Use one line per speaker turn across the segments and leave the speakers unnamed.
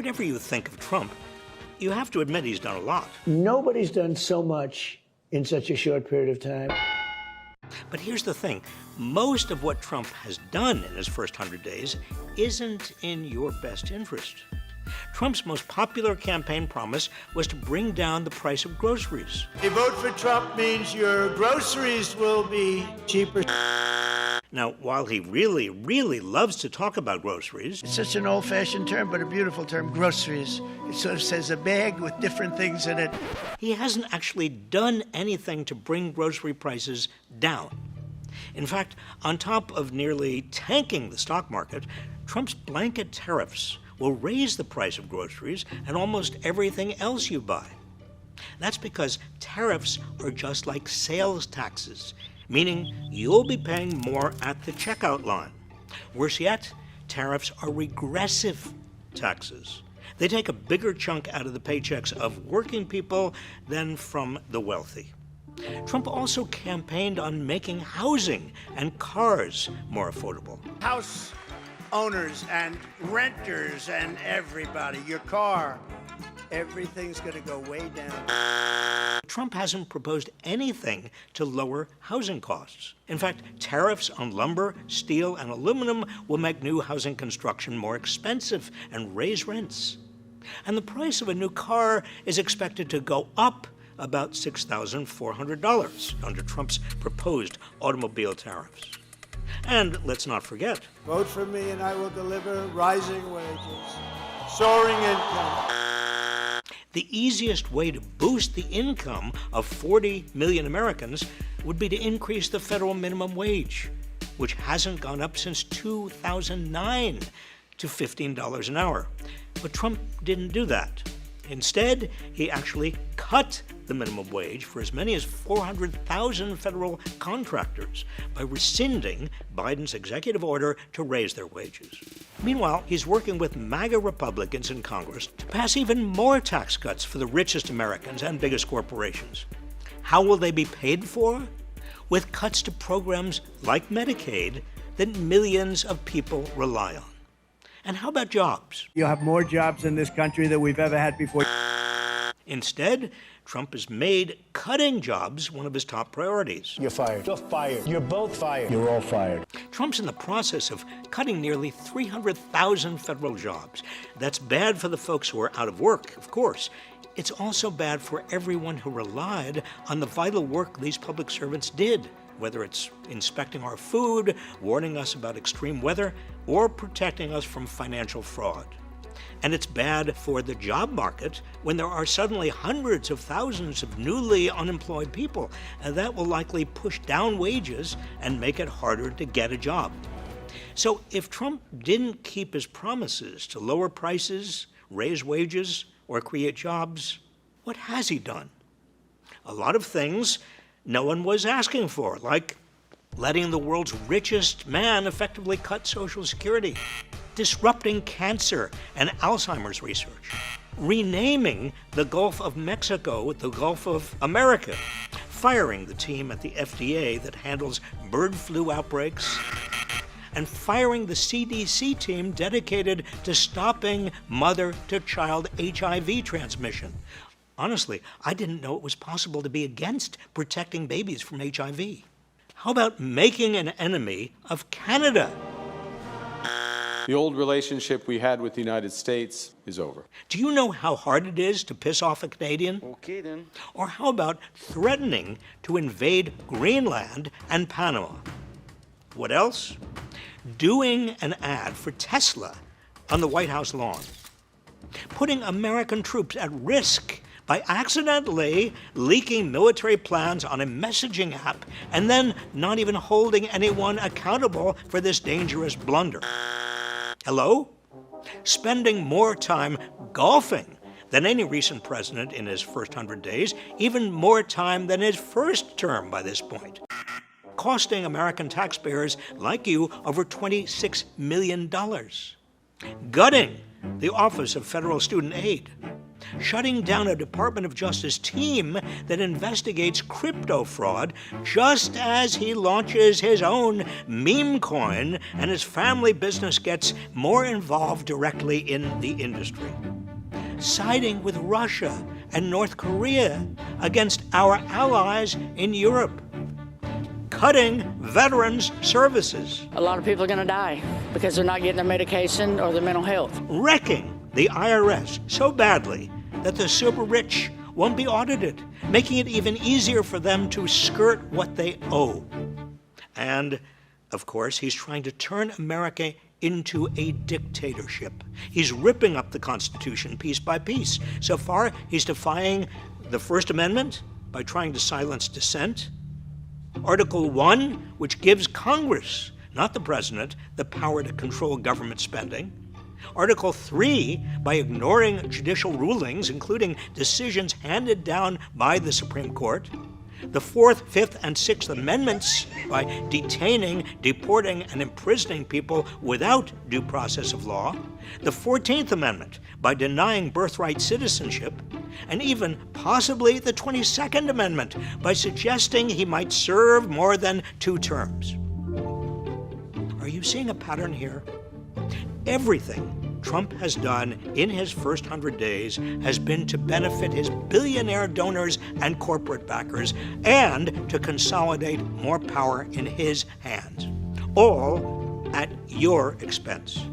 Whatever you think of Trump, you have to admit he's done a lot.
Nobody's done so much in such a short period of time.
But here's the thing. Most of what Trump has done in his first 100 days isn't in your best interest. Trump's most popular campaign promise was to bring down the price of groceries.
A vote for Trump means your groceries will be cheaper.
Now, while he really, really loves to talk about groceries,
It's such an old-fashioned term, but a beautiful term, groceries. It sort of says a bag with different things in it.
he hasn't actually done anything to bring grocery prices down. In fact, on top of nearly tanking the stock market, Trump's blanket tariffs will raise the price of groceries and almost everything else you buy. That's because tariffs are just like sales taxes, meaning you'll be paying more at the checkout line. Worse yet, tariffs are regressive taxes. They take a bigger chunk out of the paychecks of working people than from the wealthy. Trump also campaigned on making housing and cars more affordable.
House owners and renters and everybody, your car, everything's going to go way down.
Trump hasn't proposed anything to lower housing costs. In fact, tariffs on lumber, steel, and aluminum will make new housing construction more expensive and raise rents. And the price of a new car is expected to go up about $6,400 under Trump's proposed automobile tariffs. And let's not forget,
Vote for me and I will deliver rising wages, soaring income.
the easiest way to boost the income of 40 million Americans would be to increase the federal minimum wage, which hasn't gone up since 2009 to $15 an hour. But Trump didn't do that. Instead, he actually cut the minimum wage for as many as 400,000 federal contractors by rescinding Biden's executive order to raise their wages. Meanwhile, he's working with MAGA Republicans in Congress to pass even more tax cuts for the richest Americans and biggest corporations. How will they be paid for? With cuts to programs like Medicaid that millions of people rely on. And how about jobs?
You'll have more jobs in this country than we've ever had before.
Instead, Trump has made cutting jobs one of his top priorities.
You're fired. You're fired. You're both fired. You're all fired.
Trump's in the process of cutting nearly 300,000 federal jobs. That's bad for the folks who are out of work, of course. It's also bad for everyone who relied on the vital work these public servants did, whether it's inspecting our food, warning us about extreme weather, or protecting us from financial fraud. And it's bad for the job market when there are suddenly hundreds of thousands of newly unemployed people, and that will likely push down wages and make it harder to get a job. So if Trump didn't keep his promises to lower prices, raise wages, or create jobs, what has he done? A lot of things no one was asking for, like letting the world's richest man effectively cut Social Security, disrupting cancer and Alzheimer's research, renaming the Gulf of Mexico the Gulf of America, firing the team at the FDA that handles bird flu outbreaks, and firing the CDC team dedicated to stopping mother-to-child HIV transmission. Honestly, I didn't know it was possible to be against protecting babies from HIV. How about making an enemy of Canada?
The old relationship we had with the United States is over.
Do you know how hard it is to piss off a Canadian?
Okay, then.
Or how about threatening to invade Greenland and Panama? What else? Doing an ad for Tesla on the White House lawn. Putting American troops at risk by accidentally leaking military plans on a messaging app and then not even holding anyone accountable for this dangerous blunder. Hello? Spending more time golfing than any recent president in his first 100 days, even more time than his first term by this point. Costing American taxpayers like you over $26 million. Gutting the Office of Federal Student Aid. shutting down a Department of Justice team that investigates crypto fraud just as he launches his own meme coin and his family business gets more involved directly in the industry. Siding with Russia and North Korea against our allies in Europe. Cutting veterans' services.
A lot of people are going to die because they're not getting their medication or their mental health.
Wrecking the IRS so badly that the super rich won't be audited, making it even easier for them to skirt what they owe. And, of course, he's trying to turn America into a dictatorship. He's ripping up the Constitution piece by piece. So far, he's defying the First Amendment by trying to silence dissent. Article 1, which gives Congress, not the president, the power to control government spending. Article 3, by ignoring judicial rulings, including decisions handed down by the Supreme Court. The 4th, 5th, and 6th Amendments, by detaining, deporting, and imprisoning people without due process of law. The 14th Amendment, by denying birthright citizenship. And even possibly the 22nd Amendment, by suggesting he might serve more than 2 terms. Are you seeing a pattern here? Everything Trump has done in his first 100 days has been to benefit his billionaire donors and corporate backers and to consolidate more power in his hands, all at your expense.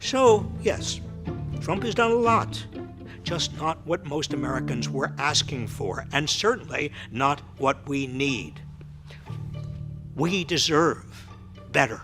So, yes, Trump has done a lot, just not what most Americans were asking for, and certainly not what we need. We deserve better.